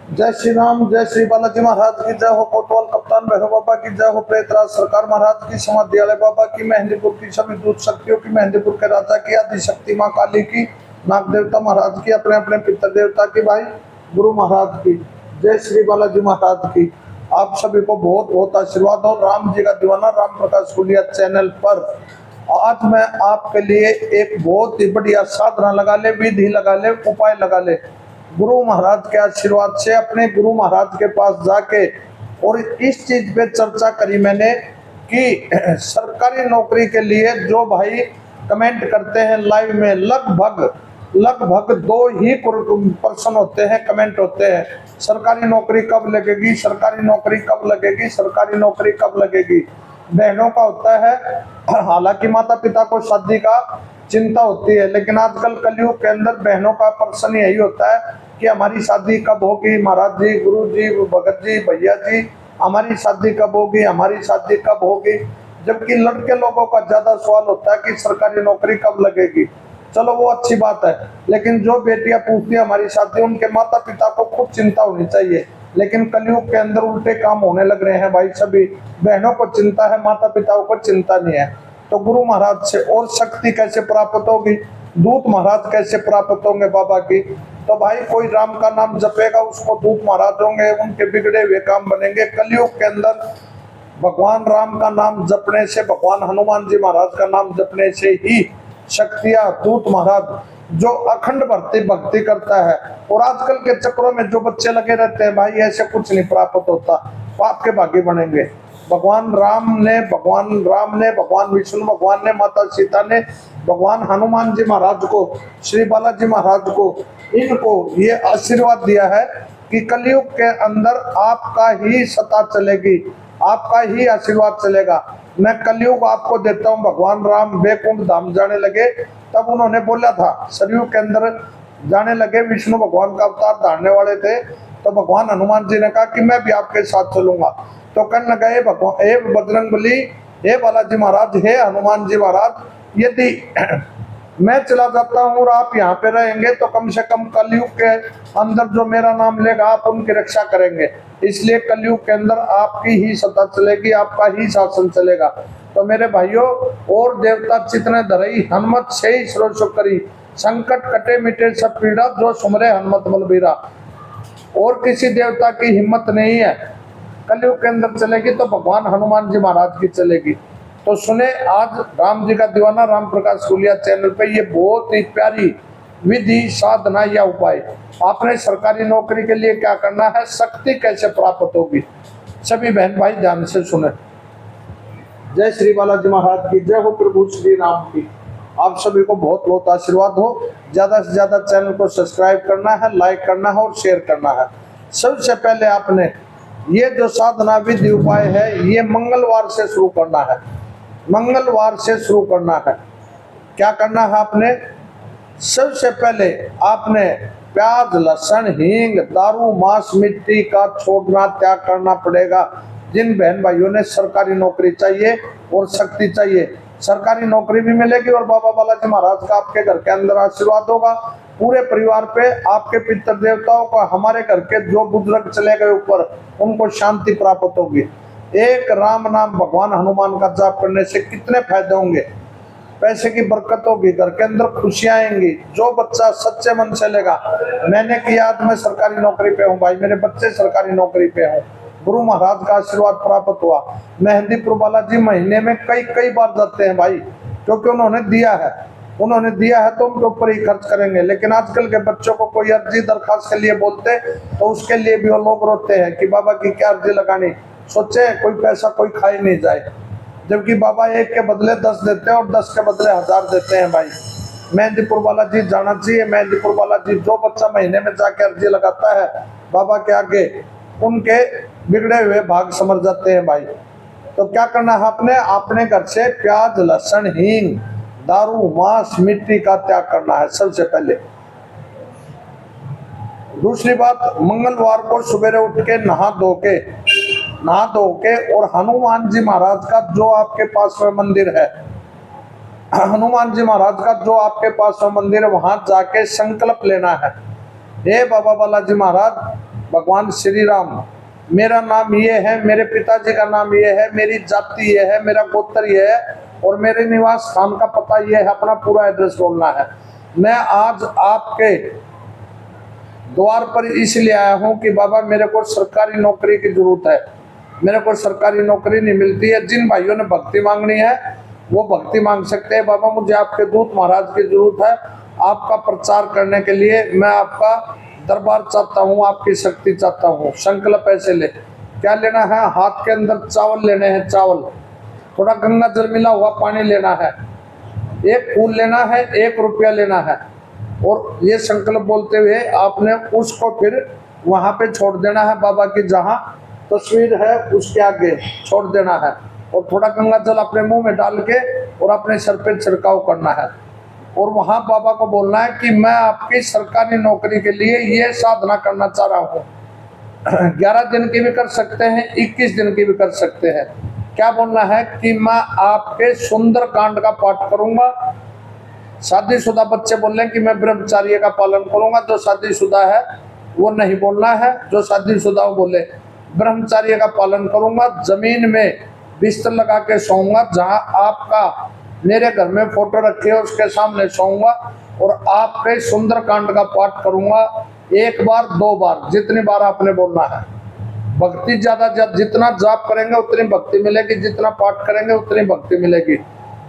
जय श्री राम, जय श्री बालाजी महाराज की जय हो। कोतवाल कप्तान भैरव बाबा की जय हो। प्रेतराज सरकार महाराज की, समाधि वाले बाबा की, मेहंदीपुर की सभी दूत शक्तियों की, मेहंदीपुर के राजा की, आदि शक्ति माँ काली की, नाग देवता महाराज की, अपने अपने पितर देवता की, भाई गुरु महाराज की, जय श्री बालाजी महाराज की। आप सभी को बहुत बहुत आशीर्वाद हो। राम जी का दीवाना राम प्रकाश गुलिया चैनल पर आज मैं आपके लिए एक बहुत ही बढ़िया साधना लगा ले, विधि लगा ले, उपाय लगा ले, गुरु महाराज के आशीर्वाद से अपने गुरु महाराज के पास जाके और इस चीज पे चर्चा करी मैंने कि सरकारी नौकरी के लिए जो भाई कमेंट करते हैं लाइव में, लगभग दो ही पर्सन होते हैं, कमेंट होते हैं, सरकारी नौकरी कब लगेगी, सरकारी नौकरी कब लगेगी, सरकारी नौकरी कब लगेगी। बहनों का होता है, हालांकि माता पिता को शादी का चिंता होती है, लेकिन आजकल कलयुग के अंदर बहनों का प्रश्न यही होता है कि हमारी शादी कब होगी महाराज जी, गुरु जी, भगत जी, भैया जी, हमारी शादी कब होगी, हमारी शादी कब होगी। जबकि लड़के लोगों का ज्यादा सवाल होता है कि सरकारी नौकरी कब लगेगी। चलो वो अच्छी बात है, लेकिन जो बेटियां पूछती है हमारी शादी, उनके माता पिता को खुद चिंता होनी चाहिए। लेकिन कलयुग के अंदर उल्टे काम होने लग रहे हैं भाई। सभी बहनों को चिंता है, माता पिताओं को चिंता नहीं है। तो गुरु महाराज से और शक्ति कैसे प्राप्त होगी, दूत महाराज कैसे प्राप्त होंगे बाबा की। तो भाई कोई राम का नाम जपेगा उसको दूत महाराज होंगे, उनके बिगड़े हुए काम बनेंगे। कलयुग के अंदर भगवान राम का नाम जपने से, भगवान हनुमान जी महाराज का नाम जपने से ही शक्तियां, दूत महाराज जो अखंड भक्ति करता है। और आजकल के चक्रों में जो बच्चे लगे रहते हैं भाई, ऐसे कुछ नहीं प्राप्त होता, पाप के भागी बनेंगे। भगवान राम ने, भगवान विष्णु भगवान ने, माता सीता ने, भगवान हनुमान जी महाराज को, श्री बालाजी महाराज को, इनको ये आशीर्वाद दिया है कि कलयुग के अंदर आपका ही सत्ता चलेगी, आपका ही आशीर्वाद चलेगा। मैं कलयुग आपको देता हूँ। भगवान राम वैकुंठ धाम जाने लगे तब उन्होंने बोला था, सरयू के अंदर जाने लगे, विष्णु भगवान का अवतार धारने वाले थे, तो भगवान हनुमान जी ने कहा कि मैं भी आपके साथ चलूंगा। तो कहने लगे, भगवान हे बजरंगबली, हे बालाजी महाराज, हे हनुमान जी महाराज, यदि मैं चला जाता हूँ और आप यहाँ पे रहेंगे तो कम से कम कलयुग के अंदर जो मेरा नाम लेगा आप उनकी रक्षा करेंगे। इसलिए कलयुग के अंदर आपकी ही सत्ता चलेगी, आपका ही शासन चलेगा। तो मेरे भाइयों, और देवता चितने धरई, हनुमत से ही सर्व करी, संकट कटे मिटे सब पीड़ा, जो सुमरे हनुमत बलबीरा। और किसी देवता की हिम्मत नहीं है कलयुग के अंदर चलेगी तो भगवान हनुमान जी महाराज की चलेगी। तो सुने आज राम जी का दीवाना राम प्रकाश गुलिया चैनल पे ये बहुत ही प्यारी विधि, साधना या उपाय। आपने सरकारी नौकरी के लिए क्या करना है, शक्ति कैसे प्राप्त होगी, सभी बहन भाई ध्यान से सुने। जय श्री बालाजी महाराज की जय हो, प्रभु श्री राम की। आप सभी को बहुत बहुत आशीर्वाद हो। ज्यादा से ज्यादा चैनल को सब्सक्राइब करना है, लाइक करना है और शेयर करना है। सबसे पहले आपने ये जो साधना विधि उपाय है, ये मंगलवार से शुरू करना है, मंगलवार से शुरू करना है। क्या करना है आपने, सबसे पहले आपने प्याज, लहसुन, हींग, दारू, मांस, मिट्टी का छोड़ना, त्याग करना पड़ेगा। जिन बहन भाइयों ने सरकारी नौकरी चाहिए और शक्ति चाहिए, सरकारी नौकरी भी मिलेगी और बाबा बालाजी महाराज का आपके घर के अंदर आशीर्वाद होगा। पूरे परिवार पे, आपके पितर देवताओं का, हमारे घर के जो बुजुर्ग चले गए ऊपर, उनको शांति प्राप्त होगी। एक राम नाम भगवान हनुमान का जाप करने से कितने फायदे होंगे, पैसे की बरकत होगी, घर के अंदर खुशियां आएंगी। जो बच्चा सच्चे मन से लेगा, मैंने किया, आज मैं सरकारी नौकरी पे हूँ भाई, मेरे बच्चे सरकारी नौकरी पे हूँ, गुरु महाराज का आशीर्वाद प्राप्त हुआ। मेहंदीपुर बालाजी महीने में कई बार जाते हैं भाई, क्योंकि उन्होंने दिया है, उन्होंने दिया है तो उनके ऊपर ही खर्च करेंगे। लेकिन आजकल के बच्चों को कोई अर्जी दरखास्त के लिए बोलते तो उसके लिए भी वो लोग रोते हैं कि बाबा की क्या अर्जी लगानी, सोचे कोई पैसा कोई खाई नहीं जाए। जबकि बाबा एक के बदले 10 देते हैं और 10 के बदले 1000 देते हैं भाई। मेहंदीपुर बालाजी जाना चाहिए। मेहंदीपुर बालाजी जो बच्चा महीने में जाके अर्जी लगाता है बाबा के आगे, उनके बिगड़े हुए भाग समझ जाते हैं भाई। तो क्या करना है आपने, अपने घर से प्याज, लहसुन, हींग, दारू, मांस, मिट्टी का त्याग करना है सबसे पहले। दूसरी बात, मंगलवार को सवेरे उठ के नहा धो के और हनुमान जी महाराज का जो आपके पास में मंदिर है, हनुमान जी महाराज का जो आपके पास में मंदिर है, वहां जाके संकल्प लेना है, हे बाबा बालाजी महाराज, भगवान श्री राम, मेरा नाम ये है, मेरे पिताजी का नाम ये है, मेरी जाति ये है, मेरा गोत्र ये है और मेरे निवास स्थान का पता ये है, अपना पूरा एड्रेस बोलना है। मैं आज आपके द्वार पर इसलिए आया हूं कि बाबा मेरे को सरकारी नौकरी की जरूरत है, मेरे को सरकारी नौकरी नहीं मिलती है। जिन भाइयों ने भक्ति मांगनी है वो भक्ति मांग सकते हैं। बाबा मुझे आपके दूत महाराज की जरूरत है, आपका प्रचार करने के लिए मैं आपका दरबार चाहता हूँ, आपकी शक्ति चाहता हूँ। संकल्प ऐसे ले, क्या लेना है? हाथ के अंदर चावल लेने हैं, चावल, थोड़ा गंगा जल मिला हुआ पानी लेना है, एक फूल लेना है, 1 रुपया लेना है और ये संकल्प बोलते हुए आपने उसको फिर वहां पे छोड़ देना है। बाबा की जहाँ तस्वीर है उसके आगे छोड़ देना है और थोड़ा गंगा जल अपने मुंह में डाल के और अपने सर पे छिड़काव करना है और वहां बाबा को बोलना है कि मैं आपकी सरकारी नौकरी के लिए ये साधना करना चाह रहा हूँ। 11 दिन की भी कर सकते हैं, 21 दिन की भी कर सकते हैं। क्या बोलना है कि मैं आपके सुंदर कांड का पाठ करूंगा। शादीशुदा बच्चे बोल रहे हैं कि मैं ब्रह्मचार्य का पालन करूंगा, जो शादीशुदा है वो नहीं बोलना है, जो शादीशुदा वो बोले ब्रह्मचार्य का पालन करूंगा। जमीन में बिस्तर लगा के सोऊंगा, जहां आपका मेरे घर में फोटो रखे है उसके सामने सोऊंगा और आपके सुंदर कांड का पाठ करूंगा। 1 बार 2 बार जितनी बार आपने बोलना है। भक्ति ज्यादा जितना जाप करेंगे उतनी भक्ति मिलेगी, जितना पाठ करेंगे उतनी भक्ति मिलेगी।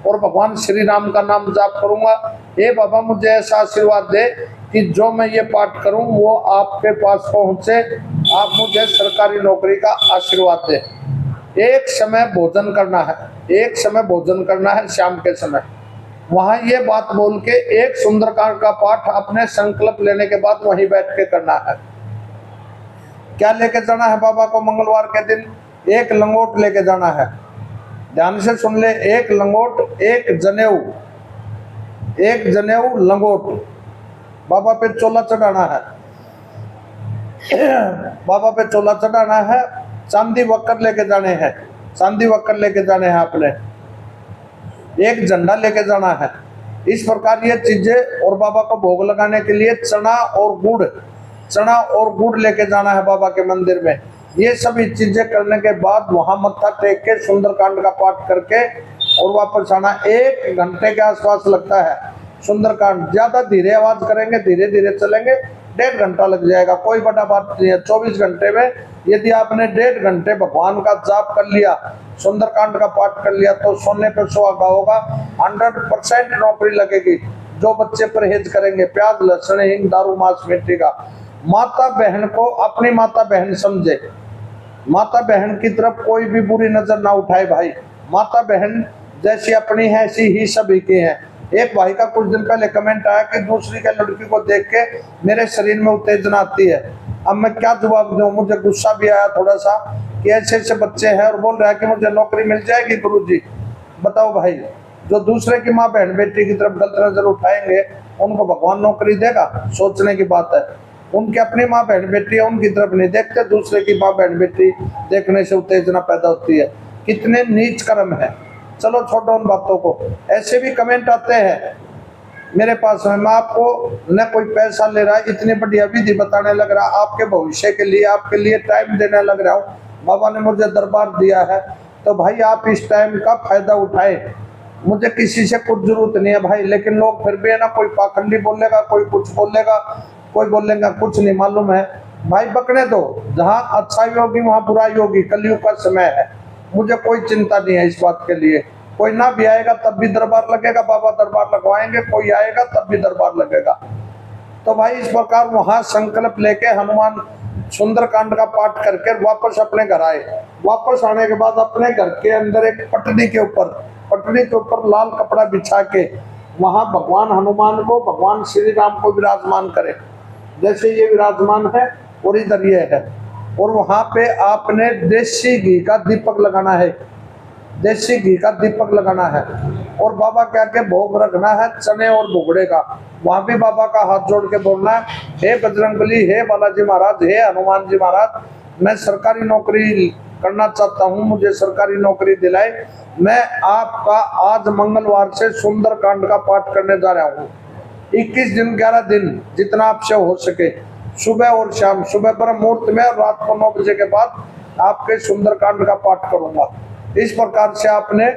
और भगवान श्री राम का नाम जाप करूंगा। हे बाबा मुझे ऐसा आशीर्वाद दे कि जो मैं ये पाठ करूं वो आपके पास पहुंचे, आप मुझे सरकारी नौकरी का आशीर्वाद दे। एक समय भोजन करना है, एक समय भोजन करना है शाम के समय। वहां ये बात बोल के एक सुंदरकांड का पाठ अपने संकल्प लेने के बाद वहीं बैठ के करना है। क्या लेके जाना है बाबा को मंगलवार के दिन? 1 लंगोट लेके जाना है। ध्यान से सुन ले, 1 लंगोट, 1 जनेऊ, 1 जनेऊ लंगोट बाबा पे चोला चढ़ाना है। बाबा पे चोला चढ़ाना है। चांदी वक्कर लेके जाने हैं, चांदी वक्कर लेके जाने हैं आपने। 1 झंडा लेके जाना है। इस प्रकार ये चीजें और बाबा को भोग लगाने के लिए चना और गुड़ लेके जाना है बाबा के मंदिर में। ये सभी चीजें करने के बाद वहां मत्था टेक के सुंदरकांड का पाठ करके और वापस आना। 1 घंटे के आसपास लगता है सुंदरकांड। ज्यादा धीरे आवाज करेंगे, धीरे धीरे चलेंगे, 1.5 घंटा लग जाएगा, कोई बड़ा बात नहीं है। 24 घंटे में यदि आपने 1.5 घंटे भगवान का जाप कर लिया, सुंदरकांड का पाठ कर लिया तो सोने पर सुहागा होगा। 100% नौकरी लगेगी। जो बच्चे परहेज करेंगे, प्याज लहसुन हिंग दारू मांस मिट्टी का, माता बहन को अपनी माता बहन समझे, माता बहन की तरफ कोई भी बुरी नजर ना उठाए भाई। माता बहन जैसी अपनी है ऐसी ही सभी की है। एक भाई का कुछ दिन पहले कमेंट आया कि दूसरी के लड़की को देख के मेरे शरीर में उत्तेजना आती है। अब मैं क्या जवाब दूं? मुझे गुस्सा भी आया थोड़ा सा कि ऐसे ऐसे बच्चे हैं और बोल रहा है कि मुझे नौकरी मिल जाएगी। गुरुजी बताओ भाई, जो दूसरे की माँ बहन बेटी की तरफ गलत नजर उठाएंगे उनको भगवान नौकरी देगा? सोचने की बात है। उनके अपनी माँ बहन बेटी है उनकी तरफ नहीं देखते, दूसरे की माँ बहन बेटी देखने से उत्तेजना पैदा होती है। कितने नीच कर्म है। चलो छोड़ो उन बातों को। ऐसे भी कमेंट आते हैं मेरे पास में, मैं आपको न कोई पैसा ले रहा है, इतनी बढ़िया विधि बताने लग रहा, आपके भविष्य के लिए आपके लिए टाइम देने लग रहा हूँ। बाबा ने मुझे दरबार दिया है तो भाई आप इस टाइम का फायदा उठाए। मुझे किसी से कुछ जरूरत नहीं है भाई, लेकिन लोग फिर भी है ना, कोई पाखंडी बोलेगा, कोई कुछ बोलेगा, कोई बोलेगा कुछ नहीं मालूम है भाई। बकने दो, जहाँ अच्छाई होगी वहाँ बुराई होगी। कलयुग का समय है, मुझे कोई चिंता नहीं है इस बात के लिए। कोई ना भी आएगा तब भी दरबार लगेगा, बाबा दरबार लगवाएंगे। कोई आएगा तब भी दरबार लगेगा। तो भाई इस प्रकार वहां संकल्प लेके हनुमान सुंदरकांड का पाठ करके वापस अपने घर आए। वापस आने के बाद अपने घर के अंदर एक पटड़ी के ऊपर लाल कपड़ा बिछा के वहां भगवान हनुमान को, भगवान श्री राम को विराजमान करे। जैसे ये विराजमान है और इधर ये है, और वहां पे आपने देसी घी का दीपक लगाना है, देसी घी का दीपक लगाना है। और बाबा क्या के भोग रखना है चने और भुगड़े का। वहां भी बाबा का हाथ जोड़ के बोलना है, हे बजरंगबली, हे बालाजी महाराज, हे हनुमान जी महाराज, मैं सरकारी नौकरी करना चाहता हूँ, मुझे सरकारी नौकरी दिलाए। मैं आपका आज मंगलवार से सुंदरकांड का पाठ करने जा रहा हूँ। 21 दिन 11 दिन जितना आपसे हो सके सुबह और शाम, सुबह ब्रह्म मुहूर्त में और रात को 9 बजे के बाद आपके सुंदरकांड का पाठ करूंगा। इस प्रकार से आपने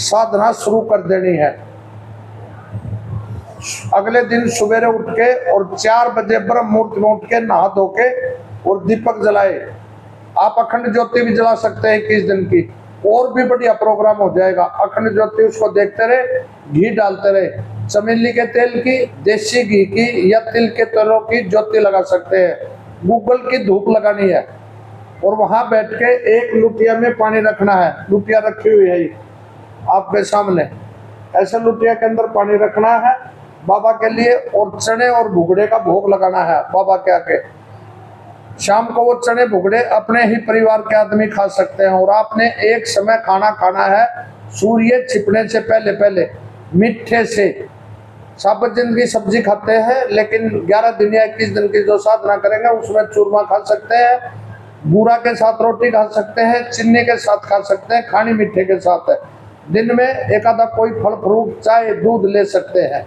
साधना शुरू कर देनी है। अगले दिन सवेरे उठ के और 4 बजे ब्रह्म मुहूर्त में उठ के नहा धो के और दीपक जलाए। आप अखंड ज्योति भी जला सकते हैं 21 दिन की, और भी बढ़िया प्रोग्राम हो जाएगा। अखंड ज्योति उसको देखते रहे, घी डालते रहे, चमेली के तेल की, देसी घी की या तिल के तेलों की ज्योति लगा सकते हैं। गूगल की धूप लगानी है और वहां बैठ के एक लुटिया में पानी रखना है। लुटिया रखी हुई है आपके सामने, ऐसे लुटिया के अंदर पानी रखना है बाबा के लिए, और चने और भुगड़े का भोग लगाना है बाबा के आगे। शाम को वो चने भुगड़े अपने ही परिवार के आदमी खा सकते हैं। और आपने एक समय खाना खाना है सूर्य छिपने से पहले पहले, मीठे से। सब जिंदगी सब्जी खाते हैं, लेकिन 11 दिन या 21 दिन की जो साधना करेंगे उसमें चूरमा खा सकते हैं, बूरा के साथ रोटी खा सकते हैं, चीनी के साथ खा सकते हैं, खानी मीठे के साथ है। दिन में एक आधा कोई फल फ्रूट चाय दूध ले सकते हैं।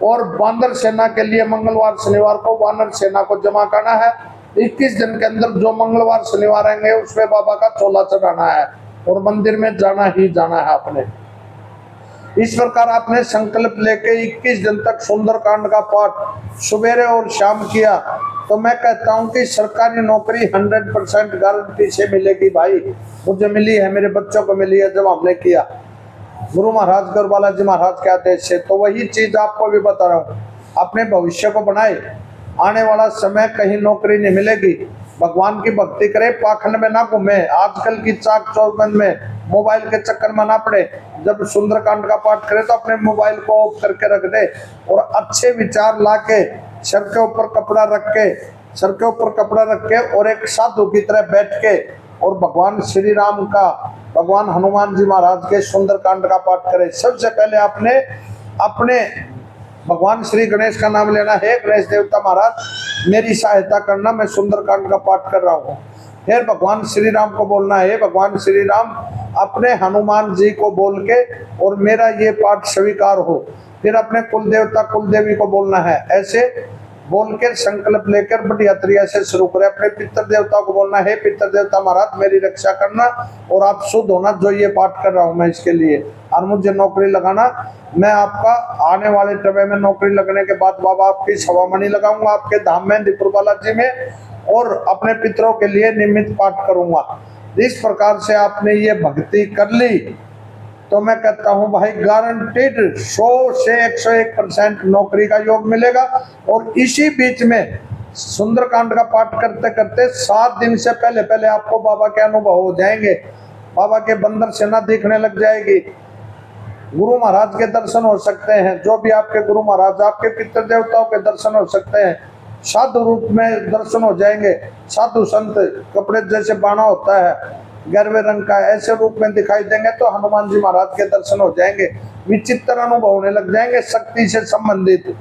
और बानर सेना के लिए मंगलवार शनिवार को बानर सेना को जमा करना है। 21 दिन के अंदर जो मंगलवार शनिवार आएंगे उसमें बाबा का चोला चढ़ाना है और मंदिर में जाना ही जाना है आपने। इस प्रकार आपने संकल्प लेके 21 दिन तक सुंदरकांड का पाठ सवेरे और शाम किया तो मैं कहता हूं कि सरकारी नौकरी 100% गारंटी से मिलेगी भाई। मुझे मिली है, मेरे बच्चों को मिली है जब हमने किया गुरु महाराज गौर बालाजी महाराज के आदेश से। तो वही चीज आपको भी बता रहा हूँ, अपने भविष्य को बनाए। आने वाला समय कहीं नौकरी नहीं मिलेगी, भगवान की भक्ति करे, पाखंड में ना घूमे, आजकल की चाक चौबंद में मोबाइल के चक्कर में ना पड़े। जब सुंदरकांड का पाठ करे तो अपने मोबाइल को ऑफ करके रख दे और अच्छे विचार ला के सर के ऊपर कपड़ा रख के और एक साधु की तरह बैठ के और भगवान श्री राम का, भगवान हनुमान जी महाराज के सुंदरकांड का पाठ करें। सबसे पहले आपने अपने भगवान श्री गणेश का नाम लेना है। गणेश देवता महाराज मेरी सहायता करना, मैं सुंदरकांड का पाठ कर रहा हूँ। फिर भगवान श्री राम को बोलना है, भगवान श्री राम अपने हनुमान जी को बोल के और मेरा ये पाठ स्वीकार हो। फिर अपने कुल देवता कुल देवी को बोलना है। ऐसे बोल के संकल्प लेकर बढ़िया तरीके से शुरू करें। अपने पितर देवता को बोलना है, पितर देवता महाराज मेरी रक्षा करना और आप शुद्ध होना, जो ये पाठ कर रहा हूँ मैं इसके लिए, और मुझे नौकरी लगाना। मैं आपका आने वाले समय में नौकरी लगने के बाद बाबा आपकी सवामणि लगाऊंगा आपके धाम में दीपुर बालाजी में, और अपने पितरों के लिए नियमित पाठ करूंगा। इस प्रकार से आपने ये भक्ति कर ली तो मैं कहता हूं भाई गारंटेड 100 से 101% नौकरी का योग मिलेगा। और इसी बीच में सुंदरकांड का पाठ करते करते 7 दिन से पहले पहले आपको बाबा के अनुभव हो जाएंगे। बाबा के बंदर सेना दिखने लग जाएगी, गुरु महाराज के दर्शन हो सकते हैं, जो भी आपके गुरु महाराज, आपके पितर देवताओं के दर्शन हो सकते हैं, साधु रूप में दर्शन हो जाएंगे। साधु संत कपड़े जैसे बाणा होता है गहरे रंग का, ऐसे रूप में दिखाई देंगे तो हनुमान जी महाराज के दर्शन हो जाएंगे। विचित्र अनुभव होने लग जाएंगे शक्ति से संबंधित।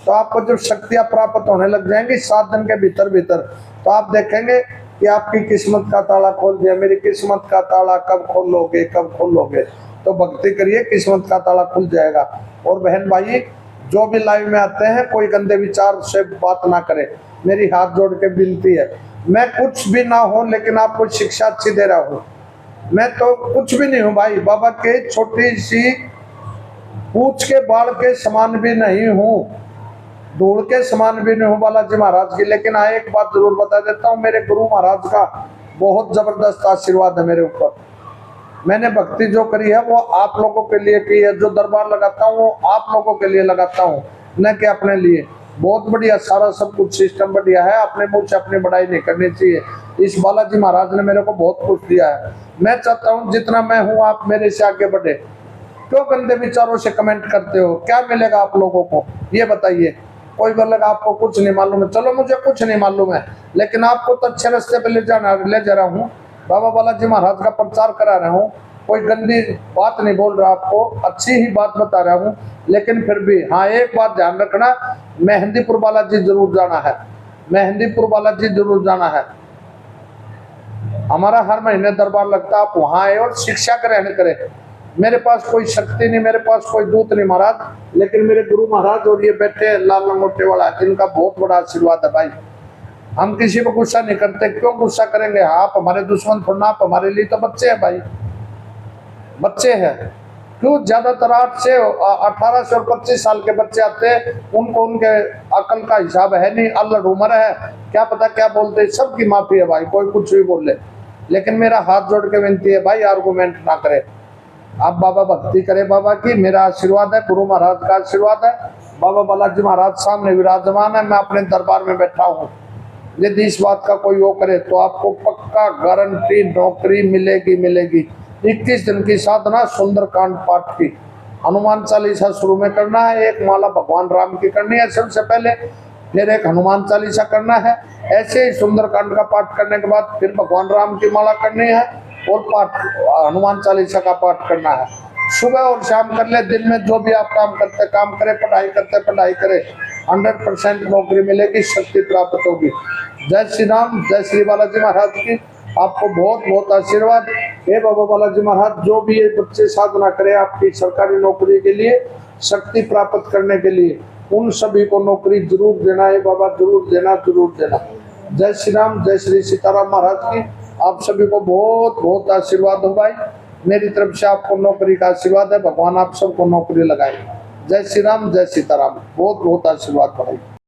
तो आपको जब शक्तियां प्राप्त होने लग जाएंगी 7 दिन के भीतर तो आप देखेंगे कि आपकी किस्मत का ताला खोल दिया। मेरी किस्मत का ताला कब खोलोगे? तो भक्ति करिए, किस्मत का ताला खुल जाएगा। और बहन भाई जो भी लाइव में आते हैं कोई गंदे विचार से बात ना करे, मेरी हाथ जोड़ के विनती है। मैं कुछ भी ना हो लेकिन आपको शिक्षा अच्छी दे रहा हूँ। मैं तो कुछ भी नहीं हूँ भाई, बाबा के छोटी सी पूछ के बाल के समान भी नहीं हूँ, धूल के समान भी नहीं हूँ बालाजी महाराज की। लेकिन हाँ एक बात जरूर बता देता हूँ, मेरे गुरु महाराज का बहुत जबरदस्त आशीर्वाद है मेरे ऊपर। मैंने भक्ति जो करी है वो आप लोगों के लिए की है। जो दरबार लगाता हूँ वो आप लोगों के लिए लगाता हूँ, न कि अपने लिए। बहुत बढ़िया सारा सब कुछ सिस्टम बढ़िया है, अपने मुंह से अपनी बड़ाई नहीं करनी चाहिए। इस बालाजी महाराज ने मेरे को बहुत कुछ दिया है। मैं चाहता हूँ जितना मैं हूँ आप मेरे से आगे बढ़े। क्यों गंदे विचारों से कमेंट करते हो? क्या मिलेगा आप लोगों को ये बताइए। कोई बोलेगा आपको कुछ नहीं मालूम है, चलो मुझे कुछ नहीं मालूम है, लेकिन आपको तो अच्छे रास्ते पे ले जा रहा हूँ। बाबा बालाजी महाराज का प्रचार करा रहा हूँ, कोई गंदी बात नहीं बोल रहा आपको, अच्छी ही बात बता रहा हूँ। लेकिन फिर भी हाँ एक बात ध्यान रखना, मेहंदीपुर बालाजी जरूर जाना है, मेहंदीपुर बालाजी जरूर जाना है। हमारा हर महीने दरबार लगता है, आप वहाँ आए और शिक्षा ग्रहण करें। मेरे पास कोई शक्ति नहीं, मेरे पास कोई दूत नहीं महाराज, लेकिन मेरे गुरु महाराज और ये बैठे लाल लंगोटे वाला, इनका बहुत बड़ा आशीर्वाद है भाई। हम किसी पर गुस्सा नहीं करते, क्यों गुस्सा करेंगे? आप हमारे दुश्मन थोड़ा, आप हमारे लिए तो बच्चे हैं भाई, बच्चे हैं। क्यों ज्यादातर 8 से 18 से और 25 साल के बच्चे आते हैं, उनको उनके अकल का हिसाब है नहीं, अल्लड़ उम्र है, क्या पता क्या बोलते, सबकी माफी है भाई, कोई कुछ भी बोल ले। लेकिन मेरा हाथ जोड़ के विनती है भाई, आर्गूमेंट ना करे, आप बाबा भक्ति करे बाबा की, मेरा आशीर्वाद है, गुरु महाराज का आशीर्वाद है, बाबा बालाजी महाराज सामने विराजमान है, मैं अपने दरबार में बैठा हूँ। यदि इस बात का कोई वो करे तो आपको पक्का गारंटी नौकरी मिलेगी मिलेगी। 21 दिन की साधना सुंदरकांड पाठ की, हनुमान चालीसा शुरू में करना है, एक माला भगवान राम की करनी है सबसे पहले, फिर एक हनुमान चालीसा करना है, ऐसे ही सुंदरकांड का पाठ करने के बाद फिर भगवान राम की माला करनी है और पाठ हनुमान चालीसा का पाठ करना है। सुबह और शाम कर ले, दिन में जो भी आप काम करते काम करे, पढ़ाई करते पढ़ाई करे, 100% नौकरी मिलेगी, शक्ति प्राप्त होगी। जय श्री राम, जय श्री बालाजी महाराज की, आपको बहुत बहुत आशीर्वाद। हे बाबा बालाजी महाराज, जो भी ये बच्चे साधना करे आपकी सरकारी नौकरी के लिए, शक्ति प्राप्त करने के लिए, उन सभी को नौकरी जरूर देना है बाबा, जरूर देना, जरूर देना। जय श्री राम, जय श्री सीताराम महाराज की, आप सभी को बहुत बहुत आशीर्वाद हो भाई, मेरी तरफ से आपको नौकरी का आशीर्वाद है, भगवान आप सबको नौकरी लगाए। जय श्री राम, जय सीताराम, बहुत बहुत आशीर्वाद भाई।